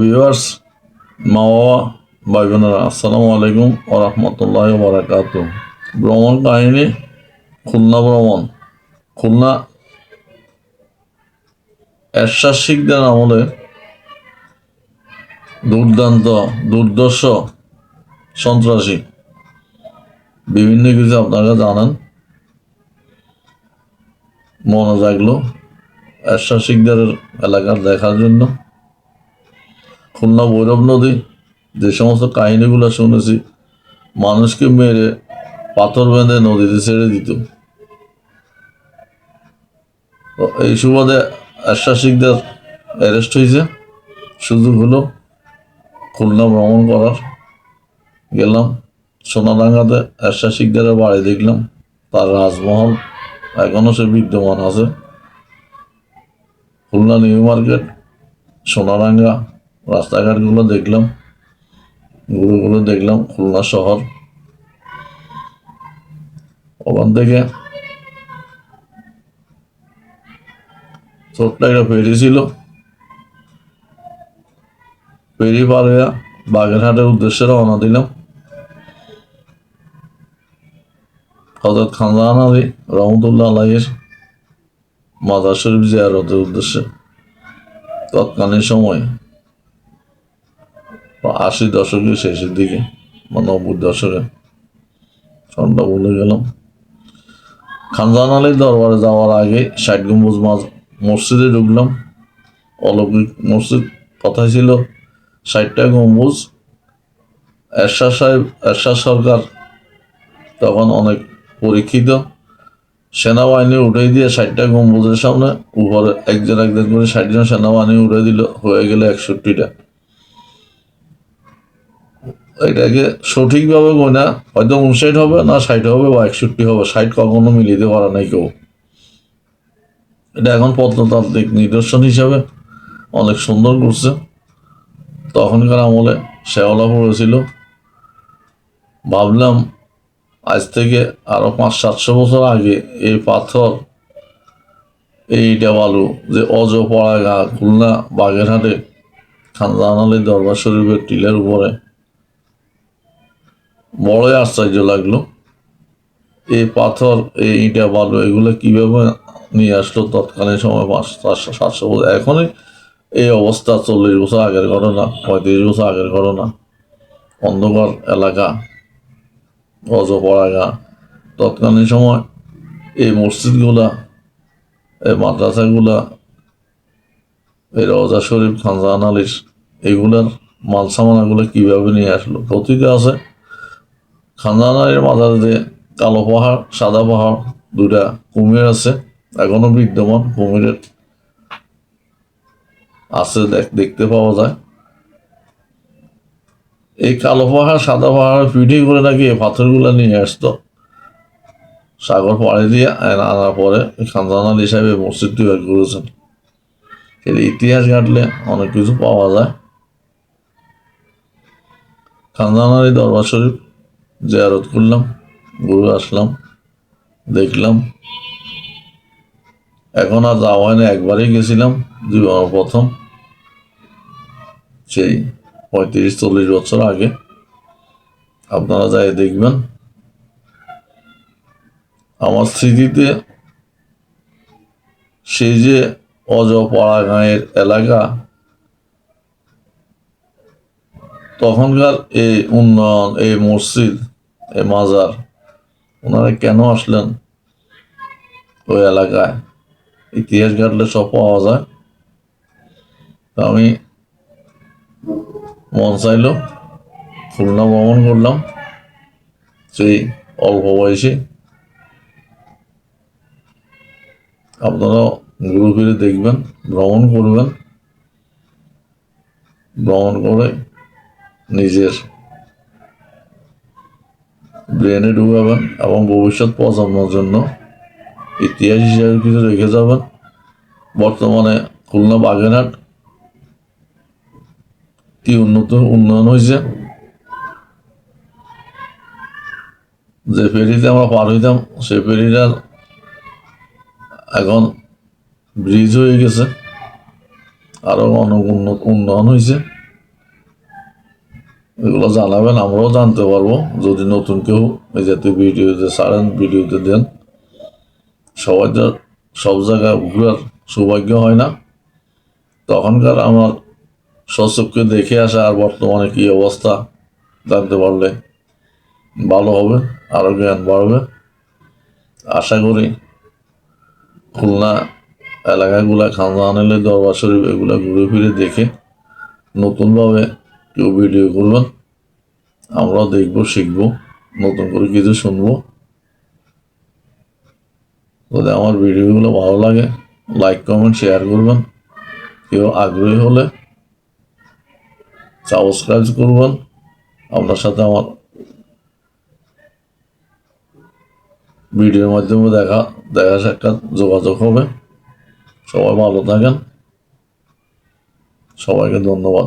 Viewers, মা বাবা, ভাই বোনেরা, আসসালামু আলাইকুম ও রহমতুল্লাহি ওয়া বারাকাতুহু। ভ্রমণ কাহিনী। খুলনা ভ্রমণ। খুলনা এরশাদ শিকদার আমলে দুর্দান্ত দুর্দর্শ সন্ত্রাসী বিভিন্ন কিছু আপনারা জানেন। মনে জাগলো এরশাদ শিকদারের এলাকার দেখার জন্য। খুলনা ভৈরব নদী, যে সমস্ত কাহিনীগুলো শুনেছি, মানুষকে মেরে পাথর বেঁধে নদীতে ছেড়ে দিত। তো এই সুবাদে এরশাদ শিকদার অ্যারেস্ট হয়েছে। সুযোগ হলো খুলনা ভ্রমণ করার। গেলাম সোনাডাঙ্গাতে, এরশাদ শিকদারের বাড়ি দেখলাম। তার রাজমহল এখনও সে বিদ্যমান আছে। খুলনা নিউ মার্কেট, সোনাডাঙ্গা রাস্তাঘাটগুলো দেখলাম, গুলোগুলো দেখলাম। খুলনা শহর, ওখান থেকে ছোট্ট একটা ফেরি ছিল। ফেরি পার হইয়া বাগেরহাটের উদ্দেশ্যে রওনা দিলাম। হযরত খানজাহান আলী রহমতুল্লাহ আলাইহির মাজার শরীফ জিয়ারতের উদ্দেশ্যে। তৎকালীন সময় 80 দশকের শেষের দিকে বা 90 দশকে, সনটা ভুলে গেলাম। খানজাহান আলীর দরবারে যাওয়ার আগে 60 গম্বুজ মসজিদে ঢুকলাম। অলৌকিক মসজিদ, কথাই ছিল 60টা গম্বুজ। এরশাদ সরকার তখন অনেক পরীক্ষিত। সেনাবাহিনী উঠে দিয়ে 60টা গম্বুজের সামনে উপরে একজন একজন করে 60 জন সেনাবাহিনী উঠে দিল, হয়ে গেলে 61টা। এটাকে সঠিকভাবে গোনা হয়তো 59 হবে, না 60 হবে বা 61 হবে। 60 কখনো মিলিতে পারে নাই কেউ। এটা এখন প্রত্নতাত্ত্বিক নিদর্শন হিসাবে অনেক সুন্দর করছে। তখনকার আমলে শেওলা পড়েছিল। ভাবলাম আজ থেকে আরো 500-700 বছর আগে এই পাথর, এই ইটা বালু যে অজপাড়াগা খুলনা বাগেরহাটে খানজাহান আলীর দরবার শরীফের টিলের উপরে, বড়ই আশ্চর্য লাগলো। এই পাথর, এই ইটা বালু এগুলো কিভাবে নিয়ে আসলো তৎকালীন সময় 500-700 বছর। এখনই এই অবস্থা 40 বছর আগের ঘটনা, 35 বছর আগের ঘটনা। অন্ধকার এলাকা, অজপাড়াগা। তৎকালীন সময় এই মসজিদগুলা, এই মাদ্রাসাগুলা, এই রওজা শরীফ খানজাহান আলীর, এগুলার মাল সামানাগুলো কিভাবে নিয়ে আসলো কথিত আছে। খানজাহান আলীর মাজারে কালো পাহাড়, সাদা পাহাড়, দুটা কুমির আছে, এখনো বিদ্যমান। কুমিরের আছে, দেখতে পাওয়া যায়। এই কালো পাহাড় সাদা পাহাড় পিঠে করে নাকি এই পাথরগুলো নিয়ে আসতো সাগর পাড়ি দিয়ে। আনার পরে খানজাহান আলী সাহেব মসজিদ তৈরি করেছেন। এর ইতিহাস ঘাটলে অনেক কিছু পাওয়া যায়। খানজাহান আলী দরবার শরীফ জিয়ারত করলাম, ঘুরে আসলাম, দেখলাম। এখন আর যাওয়া হয়নি, একবারই গেছিলাম জীবনের প্রথম, সেই 35-40 বছর আগে। আপনারা যাই দেখবেন। আমার স্মৃতিতে সেই যে অজপাড়া গাঁয়ের এলাকা, তখনকার এই উন্নয়ন, এই মসজিদ, এই মাজার, ওনারা কেন আসলেন ওই এলাকায়, ইতিহাস ঘাটলে সব পাওয়া যায়। আমি মন চাইলো খুলনা ভ্রমণ করলাম সেই অল্প বয়সে। আপনারাও ঘুরে ফিরে দেখবেন, ভ্রমণ করবেন। ভ্রমণ করে নিজের ব্রেনে ঢুকাবেন এবং ভবিষ্যৎ প্রজন্মের জন্য ইতিহাস হিসাবে কিছু রেখে যাবেন। বর্তমানে খুলনা বাগেরহাট কি উন্নয়ন হয়েছে। যে ফেরিতে আমরা পার হইতাম, সে ফেরিটার এখন ব্রিজ হয়ে গেছে, আরো অনেক উন্নয়ন হয়েছে। এগুলো জানাবেন, আমরাও জানতে পারবো। যদি নতুন কেউ এই জাতীয় ভিডিওতে ছাড়েন, ভিডিওতে দেন। সবাই তো সব জায়গায় ঘোরার সৌভাগ্য হয় না। তখনকার আমার স্বচক্ষে দেখে আসা আর বর্তমানে কি অবস্থা জানতে পারলে ভালো হবে, আরও জ্ঞান বাড়বে। আশা করি খুলনা এলাকাগুলা, খানজাহান দরবার শরীফ এগুলা ঘুরে ফিরে দেখে নতুনভাবে কেউ ভিডিও করবেন, আমরাও দেখবো, শিখবো, নতুন করে কিছু শুনবো। যদি আমার ভিডিওগুলো ভালো লাগে, লাইক কমেন্ট শেয়ার করবেন। কেউ আগ্রহী হলে সাবস্ক্রাইব করবেন। আপনার সাথে আমার ভিডিওর মাধ্যমে দেখা সাক্ষাৎ যোগাযোগ হবে। সবাই ভালো থাকেন, সবাইকে ধন্যবাদ।